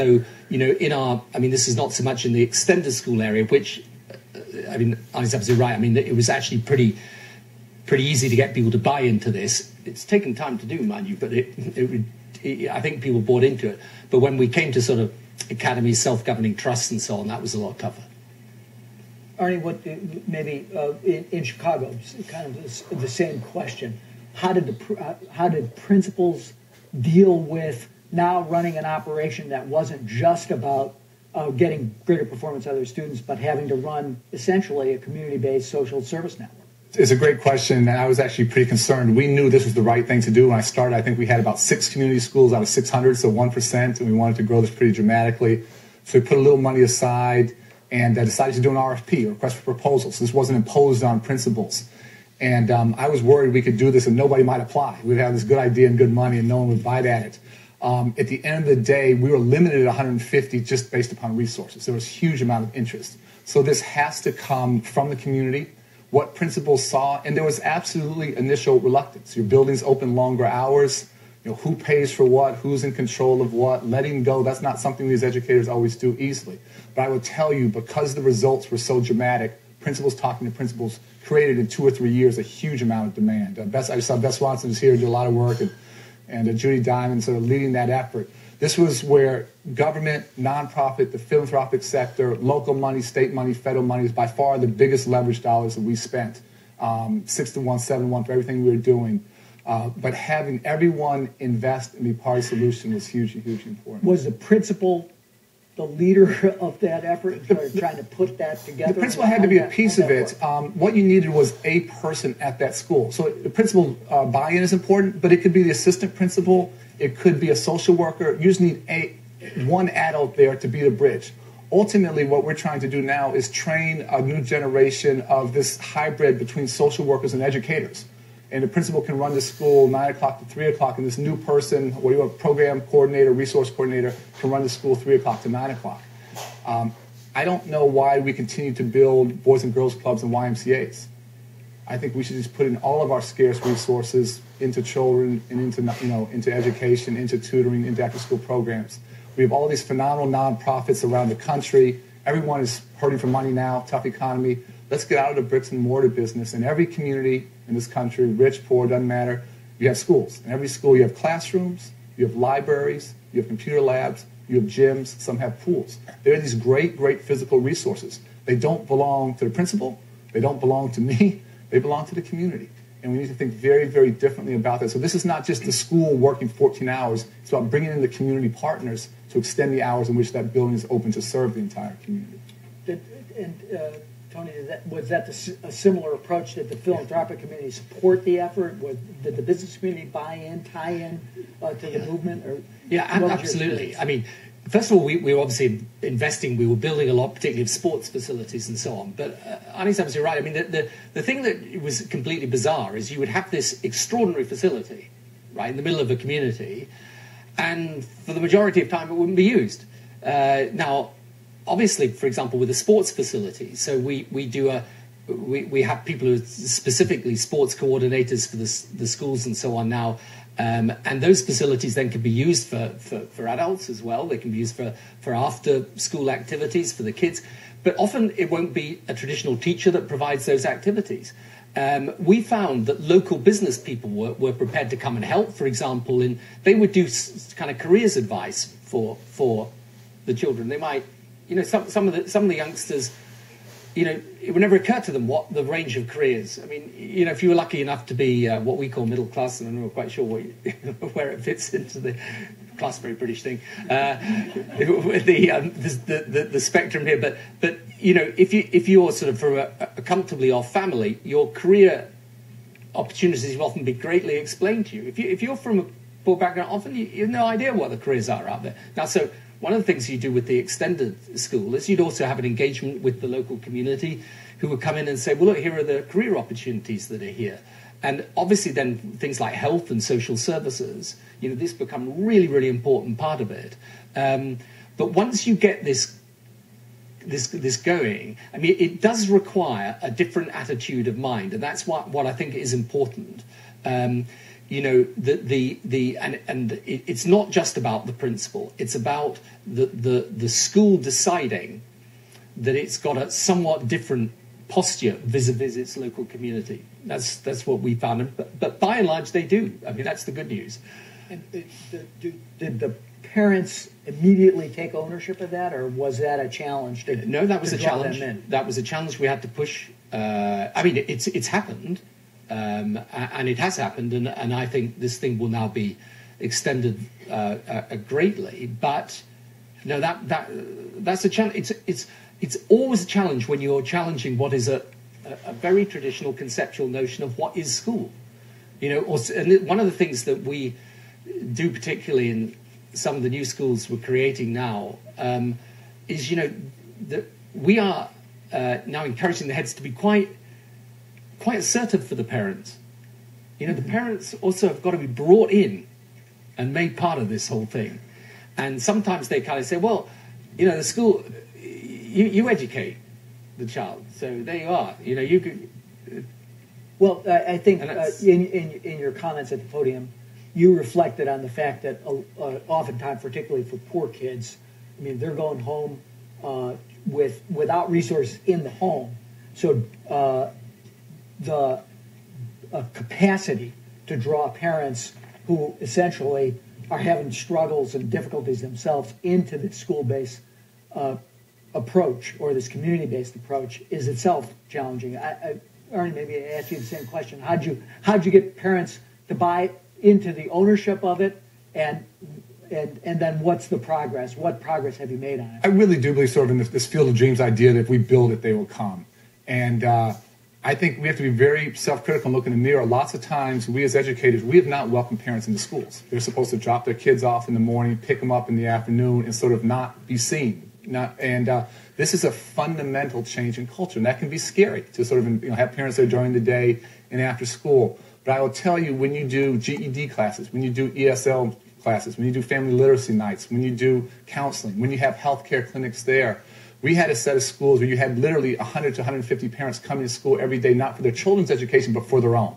So, I mean, this is not so much in the extended school area, which, I mean, Ali's absolutely right. I mean, it was actually pretty easy to get people to buy into this. It's taken time to do, mind you, but I think people bought into it. But when we came to sort of academies, self-governing trusts and so on, that was a lot tougher. Arnie, maybe in Chicago, kind of the same question. How did principals deal with now running an operation that wasn't just about getting greater performance out of their students, but having to run essentially a community-based social service network? It's a great question, and I was actually pretty concerned. We knew this was the right thing to do when I started. I think we had about 6 community schools out of 600, so 1%, and we wanted to grow this pretty dramatically. So we put a little money aside and decided to do an RFP, a request for proposals. This wasn't imposed on principals. And I was worried we could do this and nobody might apply. We'd have this good idea and good money and no one would bite at it. At the end of the day, we were limited at 150 just based upon resources. There was a huge amount of interest. So this has to come from the community, what principals saw, and there was absolutely initial reluctance. Your buildings open longer hours, who pays for what, who's in control of what, letting go, that's not something these educators always do easily. But I will tell you, because the results were so dramatic, principals talking to principals created in 2 or 3 years a huge amount of demand. I saw Bess Swanson is here, did a lot of work, and Judy Diamond sort of leading that effort. This was where government, nonprofit, the philanthropic sector, local money, state money, federal money is by far the biggest leverage dollars that we spent. 6 to 1, 7 to 1 for everything we were doing. But having everyone invest and be part of the solution was hugely, hugely important. Was the principal the leader of that effort, trying to put that together? The principal had to be a piece of it. What you needed was a person at that school. So the principal buy-in is important, but it could be the assistant principal. It could be a social worker. You just need one adult there to be the bridge. Ultimately, what we're trying to do now is train a new generation of this hybrid between social workers and educators. And the principal can run the school 9 o'clock to 3 o'clock, and this new person, program coordinator, resource coordinator, can run the school 3 o'clock to 9 o'clock. I don't know why we continue to build Boys and Girls Clubs and YMCAs. I think we should just put in all of our scarce resources into children and into education, into tutoring, into after-school programs. We have all these phenomenal nonprofits around the country. Everyone is hurting for money now, tough economy. Let's get out of the bricks and mortar business. In every community in this country, rich, poor, doesn't matter, you have schools. In every school you have classrooms, you have libraries, you have computer labs, you have gyms, some have pools. There are these great, great physical resources. They don't belong to the principal, they don't belong to me, they belong to the community. And we need to think very, very differently about that. So this is not just the school working 14 hours, it's about bringing in the community partners to extend the hours in which that building is open to serve the entire community. Tony, was that a similar approach? Did the philanthropic community support the effort? Did the business community buy in, tie in to the movement? Absolutely. I mean, first of all, we were obviously investing. We were building a lot, particularly of sports facilities and so on. But Arnie's absolutely right. I mean, the thing that was completely bizarre is you would have this extraordinary facility, right, in the middle of a community, and for the majority of time it wouldn't be used. Now, obviously, for example, with the sports facility, so we have people who are specifically sports coordinators for the schools and so on now, and those facilities then can be used for adults as well. They can be used for after school activities for the kids, but often it won't be a traditional teacher that provides those activities. We found that local business people were prepared to come and help. For example, they would do kind of careers advice for the children. They might. Some of the youngsters, it would never occur to them what the range of careers. I mean, if you were lucky enough to be what we call middle class, and I'm not quite sure where it fits into the class, very British thing, with the spectrum here. But if you're sort of from a comfortably off family, your career opportunities will often be greatly explained to you. If you're from a poor background, often you have no idea what the careers are out there. Now, so one of the things you do with the extended school is you'd also have an engagement with the local community who would come in and say, well, look, here are the career opportunities that are here. And obviously then things like health and social services, this become a really, really important part of it. But once you get this going, I mean, it does require a different attitude of mind. And that's what I think is important. you know, it's not just about the principal. It's about the school deciding that it's got a somewhat different posture vis-a-vis its local community. That's what we found. But by and large, they do. I mean, that's the good news. And did the parents immediately take ownership of that, or was that a challenge? No, that was a challenge. That was a challenge we had to push. I mean, it's happened. And it has happened, and I think this thing will now be extended greatly. But no, that's a challenge. It's always a challenge when you're challenging what is a very traditional conceptual notion of what is school. You know, and one of the things that we do, particularly in some of the new schools we're creating now, is, you know, that we are now encouraging the heads to be quite assertive for the parents. You know, the parents also have got to be brought in and made part of this whole thing. And sometimes they kind of say, well, you know, the school, you educate the child, so there you are. You know, you could. Well, I think in your comments at the podium, you reflected on the fact that oftentimes, particularly for poor kids, I mean, they're going home without resources in the home. So the capacity to draw parents who essentially are having struggles and difficulties themselves into the school-based approach or this community-based approach is itself challenging. Ernie, maybe I ask you the same question. How'd you get parents to buy into the ownership of it, and then what's the progress? What progress have you made on it? I really do believe sort of in this field of dreams idea that if we build it, they will come. And I think we have to be very self-critical and look in the mirror. Lots of times, we as educators, we have not welcomed parents into schools. They're supposed to drop their kids off in the morning, pick them up in the afternoon, and sort of not be seen. This is a fundamental change in culture, and that can be scary to sort of have parents there during the day and after school. But I will tell you, when you do GED classes, when you do ESL classes, when you do family literacy nights, when you do counseling, when you have healthcare clinics there, we had a set of schools where you had literally 100 to 150 parents coming to school every day, not for their children's education, but for their own.